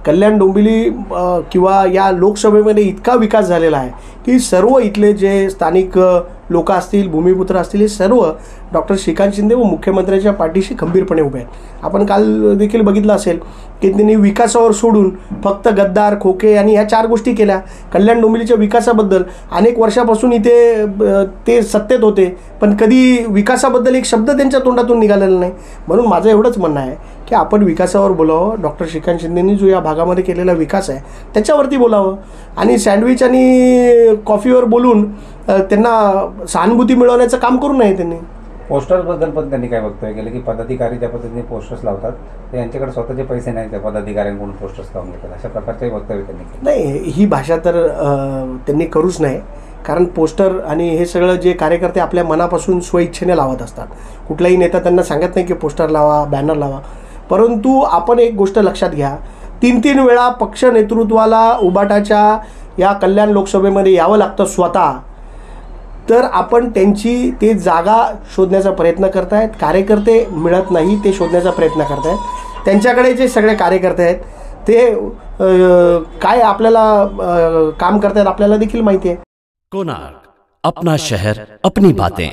कल्याण डोंबिवली किंवा या लोकसभेमध्ये इतका विकास झालेला आहे की सर्व इथले जे स्थानिक लोक असतील, भूमिपुत्र असतील, हे सर्व डॉक्टर श्रीकांत शिंदे व मुख्यमंत्र्यांच्या पाठीशी खंबीरपणे उभे आहेत। आपण काल देखील बघितलं असेल की त्यांनी विकासावर सोडून फक्त गद्दार, खोके आणि ह्या 4 गोष्टी केल्या। कल्याण डोंबिवलीच्या विकासाबद्दल अनेक वर्षापासून इथे ते सत्तेत होते, पण कधी विकासाबद्दल एक शब्द त्यांच्या तोंडातून निघालेला नाही। म्हणून माझं एवढंच म्हणणं आहे की आपण विकासावर बोलावं। डॉक्टर श्रीकांत शिंदेंनी जो या भागामध्ये केलेला विकास आहे त्याच्यावरती बोलावं आणि सँडविच आणि कॉफीवर बोलून त्यांना सहानुभूती मिळवण्याचं काम करू नये त्यांनी। पोस्टर्सबद्दल पण त्यांनी काय वक्तव्य केलं की पदाधिकारी ज्या पद्धतीने पोस्टर्स लावतात ते यांच्याकडे स्वतःचे पैसे नाही, त्या पदाधिकाऱ्यांकडून पोस्टर्स लावून घेतात, अशा प्रकारचे वक्तव्य त्यांनी केलं। नाही, ही भाषा तर त्यांनी करूच नाही, कारण पोस्टर आणि हे सगळं जे कार्यकर्ते आपल्या मनापासून स्वइच्छेने लावत असतात। कुठलाही नेता त्यांना सांगत नाही की पोस्टर लावा, बॅनर लावा, परंतु आपण एक गोष्ट लक्षात घ्या, 3-3 वेळा पक्ष नेतृत्वाला उबाटाच्या या कल्याण लोकसभेमध्ये यावं लागतं स्वतः, तर आपण त्यांची ते जागा शोधण्याचा प्रयत्न करतायत। कार्यकर्ते मिळत नाही, ते शोधण्याचा प्रयत्न करतायत। त्यांच्याकडे जे सगळे कार्यकर्ते आहेत ते काय आपल्याला काम करतायत आपल्याला देखील माहिती आहे। कोणार्क, अपना शहर, अपनी बातें।